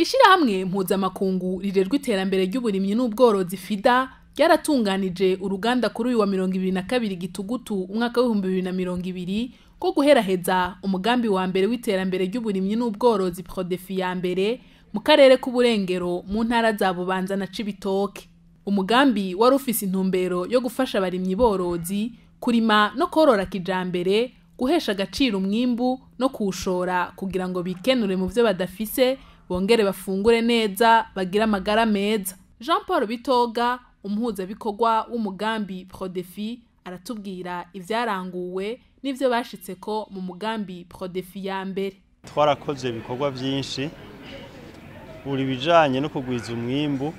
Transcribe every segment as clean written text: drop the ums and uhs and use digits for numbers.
Ishirahamwe mpuzamakungu rirerwa iterambere ry'uburimyi n'ubworozi FIDA ryaratunganije uruganda kuri uyu wa 22 Gitugutu umwaka wa 2020 ko guheraheza umugambi wa mbere w'iterambere ry'uburimyi n'ubworozi Prodefi ya mbere mu karere k'uburengero mu ntara za Bubanza na Cibitoke. Umugambi wari ufise intumbero yo gufasha abarimyi borozi kurima no korora kijambere, guhesha agaciro umwimbu no kuwushora kugira ngo bikenure mu vyo badafise, bongere bafungure neza, bagira amagara meza. Jean Paul Bitoga, umuhuzabikorwa w'umugambi Prodefi, aratubwira ivyaranguwe n'ivyo bashitseko mu mugambi Prodefi ya mbere. Twarakoze ibikorwa byinshi, uri bijanye no kugwiza umwimbu,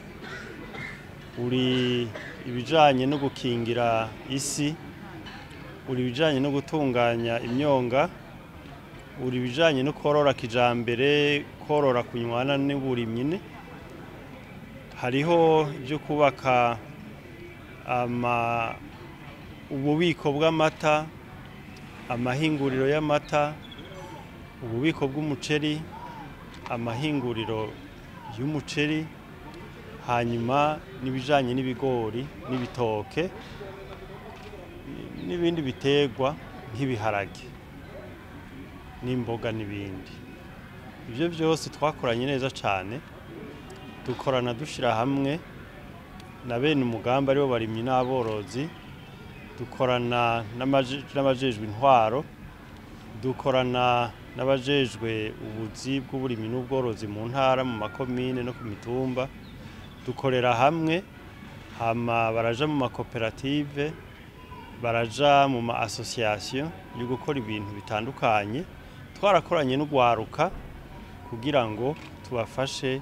uri ibijanye no gukingira isi, uri bijanye no gutunganya imyonga, uri bijanye no korora kijambere, korora kunywana n'uburimyi. Hariho byo kubaka ububiko bw'amata, amahinguriro y'amata, ububiko bw'umuceri, amahinguriro y'umuceri, hanyuma n'ibijanye n'ibigori n'ibitoke n'ibindi biterwa nk'ibiharage n'imboga n'ibindi. Ibyo byose twakoranye neza cyane, dukorana dushira hamwe na bene umugambi aribo barimyi n'aborozi, dukorana n'abajejwe intwaro, dukorana n'abajejwe ubuzi bw'uburimyi n'ubworozi mu ntara, mu makomine no ku mitumba. Dukorera hamwe, hama baraja mu makoperative, baraja mu ma association yo gukora ibintu bitandukanye. Twarakoranye n'ugwaruka kugira ngo tubafashe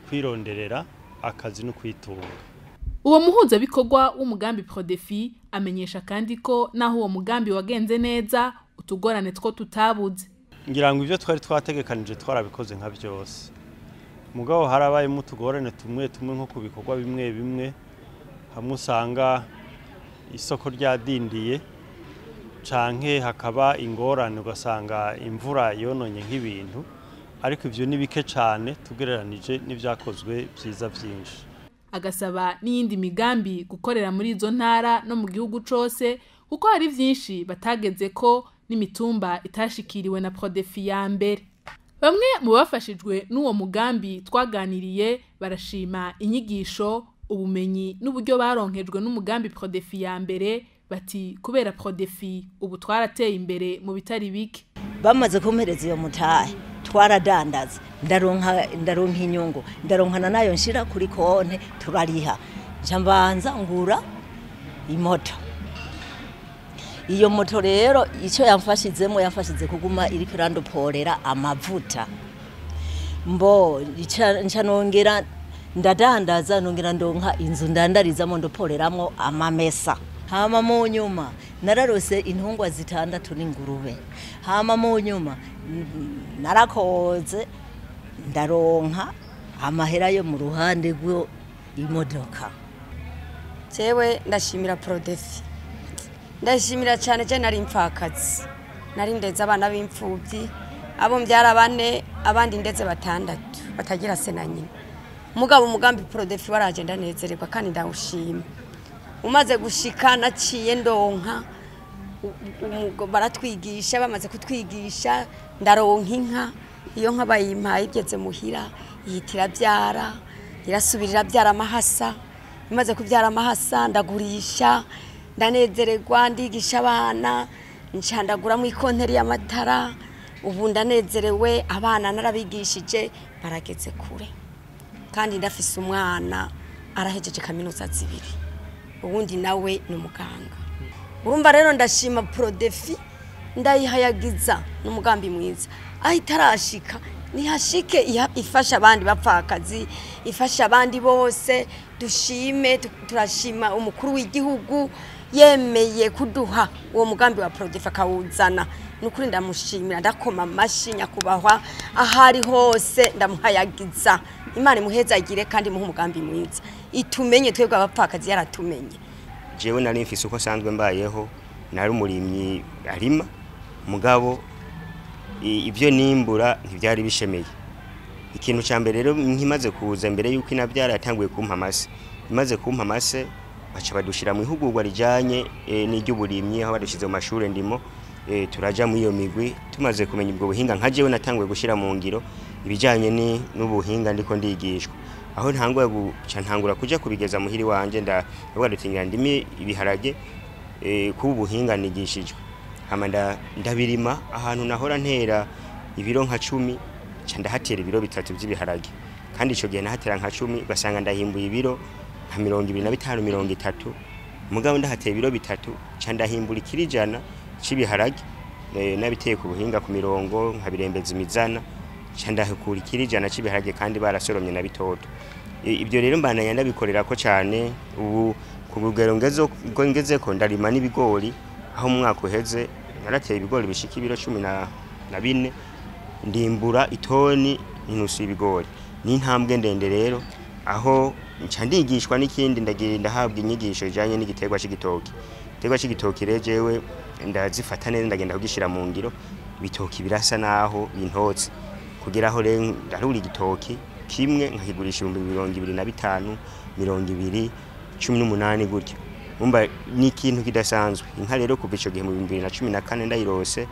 kwironderera akazi no kwitunga. Uwo muhuzabikorwa w'umugambi Prodefi amenyesha kandi ko naho uwo mugambi wagenze neza, utugorane two tutabuze. Ngira ngo ivyo twari twategekanije twarabikoze nka byose. Mugabo harabaye mu tugorane tumwe nko kubikorwa bimwe hamwe usanga isoko ryadindiye canke hakaba ingorane ugasanga imvura yononye nk'ibintu, ariko ivyo ni bike cyane tugereranije n'ivyakozwe byiza byinshi. Agasaba n'iyindi migambi gukorera muri izo ntara no mu gihugu cose, kuko hari vyinshi batageze ko n'imitumba itashikiriwe na Prodefi ya mbere. Bamwe mu bafashijwe n'uwo mugambi twaganiriye barashima inyigisho, ubumenyi n'uburyo baronkejwe n'umugambi Prodefi ya mbere, bati kubera Prodefi ubu twarateye imbere mu bitari bike. Bamaze kumpereza iyo mutahe twaradandaza, ndaronka inyungu, ndaronkana nayo nshira kuri konte turariha. Jambanza ngura imoto. Iyo moto rero icyo yamfashize kuguma iri kurandoporera amavuta. Mbo nca nongera ndadandaza, nongera ndonka inzu ndandarizamo ndoporeramwo amamesa. Hama mu nyuma nararose intungwa 6 n'ingurube. Hama mu nyuma narakoze ndaronka amahera yo mu ruhande rwo imodoka. Jewe ndashimira Prodefi. Ndashimira cyane nari impfakazi. Nari ndeze abana b'imfubyi, abo mbyara 4, abandi ndetse 6 batagira se na nyina. Mugabo umugambi Prodefi waraje ndanezererwa kandi ndawushima. Umaze gushika naciye ndonka, baratwigisha, bamaze kutwigisha ndaronka inka. Iyo nka bayimpaye igeze muhira yitira byara, irasubirira byara amahasa. Imaze kubyara amahasa ndagurisha, ndanezererwa, ndigisha abana, ncandagura mu ikonteri y'amatara. Ubu ndanezerewe, abana narabigishije barageze kure, kandi ndafise umwana arahejeje kaminuza 2, ubundi nawe ni umuganga. Urumva rero ndashima Prodefi, ndayihayagiza n'umugambi mwiza. Aho itarashika nihashike, ifasha abandi bapfakazi, ifasha abandi bose. Dushime, turashima umukuru w'igihugu yemeye kuduha uwo mugambi wa Prodefi akawuzana. Nukuri ndamushimira, ndakoma amashi nyakubahwa, ahari hose ndamuhayagiza. Imana imuhezagire kandi muhe umugambi mwiza, itumenye twebwe abapfakazi yaratumenye. Jewe nari mfise uko sanzwe mbayeho, nari umurimyi arima, mugabo ivyo nimbura ntivyari bishemeye. ikintu cya mbere rero nkimaze kuza mbere yuko inabyara yatanguye kumpa amase imaze kumpa amase baca badushira mu ihugurwa rijanye n'iry'uburimyi aho badushize mu mashuri ndimo turaja mu iyo migwi tumaze kumenya ubwo buhinga nka jewe natanguye gushira mu ngiro ibijanye n'ubuhinga ndiko ndigishwa aho ntangura kuja kubigeza muhiri wanje ndavuga dutingira ndimi ibiharage ku buhinga nigishijwe hama ndabirima ahantu nahora ntera ibiro nka 10 ca ndahatera ibiro 3 by'ibiharage kandi ico gihe nahatera nka 10 ugasanga ndahimbuye ibiro nka 25 30 mugabo ndahatera ibiro 3 ca ndahimbura ikirijana c'ibiharage nabiteye ku buhinga ku mirongo nka birembeza imizana ca ndahakura ikirijana c'ibiharage kandi barasoromye na bitoto ibyo rero mbana yandabikorera ko cyane ubu ku rugero ngezeko ndarima n'ibigori aho umwaka uheze narateye ibigori bishika ibiro 14 ndimbura itoni inusu y'ibigori ni ntambwe ndende rero aho nca ndigishwa n'ikindi ndagenda habwa inyigisho ijanye n'igiterwa c'igitoki igiterwa c'igitoki rejewe ndazifata neza ndagenda kugishira mu ngiro ibitoki birasa naho bintotse kugira aho rero ndarura igitoki kimwe nkakigurisha 25 2018 gutyo umba ni ikintu kidasanzwe inka rero kuva ico gihe mu 2014 ndayirose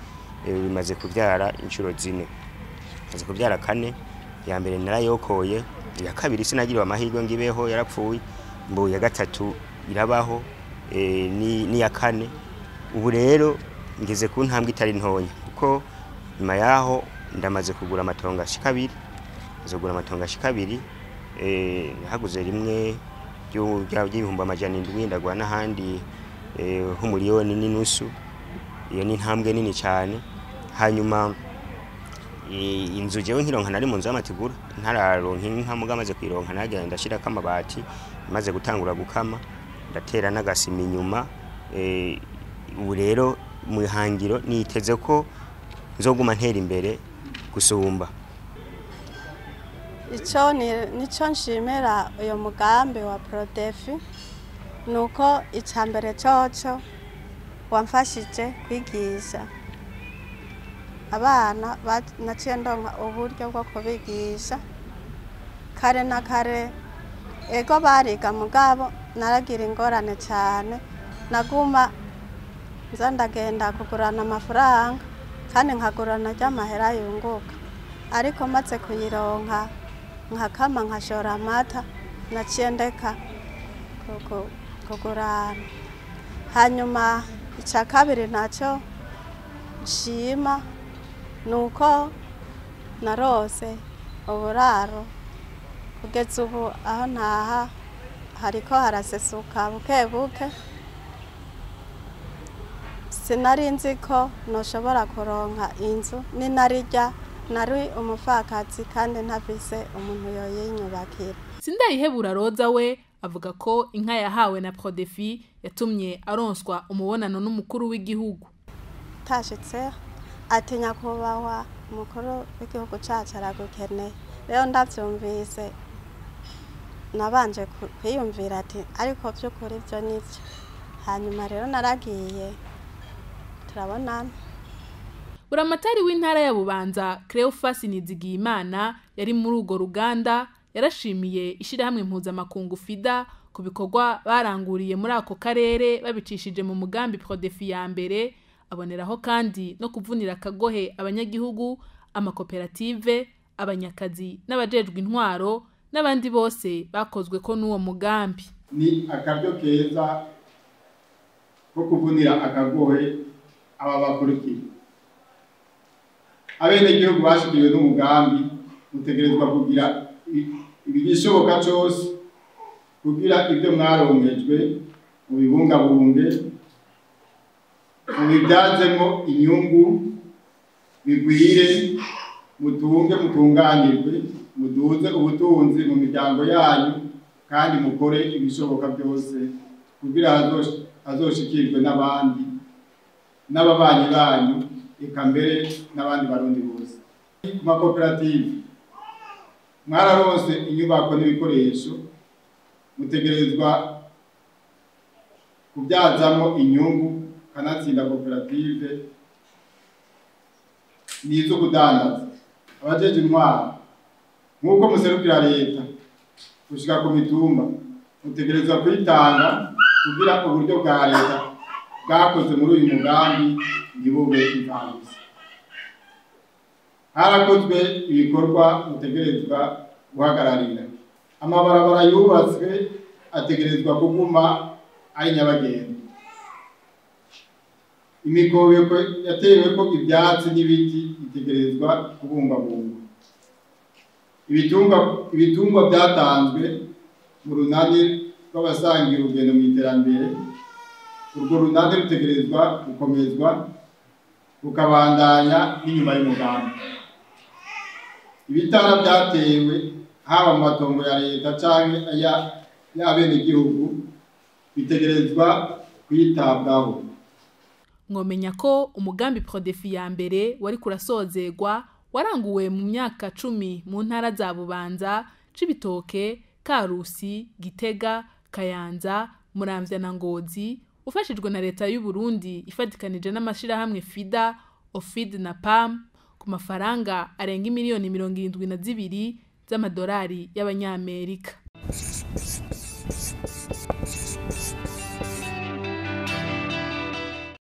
bimaze kuvyara inshuro 4 maze kuvyara 4 ya mbere narayokoye ya kabiri sinagiriwe amahirwe ngibeho yarapfuye mbo ya gatatu irabaho ni ya 4 ubu rero ngeze ku ntambwe itari ntonya kuko nyuma yaho ndamaze kugura amatongo ashika 2 zogura amatongo ashika 2 haguze rimwe y'ibihumbi 700 ndagwa n'ahandi nk'umuriyoni n'inusu iyo ni ntambwe nini cyane hanyuma inzu jewe nkironka nari mu nzu y'amategura ntararonka inka muga maze kwironka nagenda ndashira kamabati maze gutangura gukama ndatera n'agasima inyuma ubu rero mu ihangiro niteze ko nzoguma ntera imbere gusumba nico nshimira uyo mugambi wa Prodefi nuko icambere coco wamfashije kwigisha abana naciye ndonka uburyo bwo kubigisha kare na kare ego bariga mugabo naragira ingorane cyane naguma nza ndagenda kugurana amafaranga kandi nkagurana ry'amahera yunguka ariko maze kuyironka nkakama nkashora amata naciye ndeka kugurana hanyuma icya kabiri nacyo nshima nuko narose uburaro kugeza ubu aho ntaha hariko harasesuka buke buke sinari nzi ko noshobora kuronka inzu ninarirya nari umufakazi kandi ntafise umuntu yoyinyubakira Sindayihebura Roza we avuga ko inka yahawe na Prodefi yatumye aronswa umubonano n'umukuru w'igihugu tashitse ati nyakubahwa umukuru w'igihugu cacu aragukeneye rero ndavyumvise nabanje kwiyumvira ati ariko by'ukuri byo nivyo hanyuma rero naragiye turabonana Buramatari w'intara ya Bubanza Cleophas Nizigiyimana yari muri ugo ruganda yarashimiye ishirahamwe mpuzamakungu FIDA ku bikorwa baranguriye muri ako karere babicishije mu mugambi Prodefi ya mbere aboneraho kandi no kuvunira akagohe abanyagihugu amakoperative abanyakazi n'abajejwe intwaro n'abandi bose bakozwe ko n'uwo mugambi ni akaryo keza ko kuvunira akagohe aba bakurikira abene gihugu bashikiriwe n'umugambi mutegerezwa kugira ibishoboka cyose kugira ibyo mwaronkejwe mu bibungabunge mubibyazemo inyungu bigwire mutunge mutunganirwe muduze ubutunzi mu miryango yanyu kandi mukore ibishoboka byose kugira azoshikirwe n'abandi n'ababanyi banyu eka mbere n'abandi barundi bose ku makoperative mwararonse inyubako n'ibikoresho mutegerezwa kubyazamo inyungu kanatsinda koperative nizo kudandaza abajeje intwaro nk'uko muserukira leta gushika ku mitumba mutegerezwa kwitanga kugira uburyo bwa leta bwakoze muri uyu mugambi ntibube imfabusa. Harakozwe ibikorwa mutegerezwa guhagararira. Amabarabara yubatswe ategerezwa kuguma ari nyabagendwa. Imikobeko yateweko ibyatsi n'ibiti itegerezwa kubungwabungwa. Ibitungwa byatanzwe mu runani rw'abasangiye urugendo mu iterambere. Urwo runani rutegerezwa gukomezwa rukabandanya n'inyuma y'umugambi. Ibitara byatewe haba mu matongo ya leta canke y'abenegihugu bitegerezwa kwitabwaho. Mwomenya ko umugambi Prodefi ya mbere wari kurasozegwa waranguwe mu myaka 10 mu ntara za Bubanza, Cibitoke, Karusi, Gitega, Kayanza, Muramvya na Ngozi, ufashijwe na leta y'u Burundi ifatikanije n'amashirahamwe FIDA, OFID na PAM ku mafaranga arenga miliyoni 72 z'amadolari y'abanyamerika.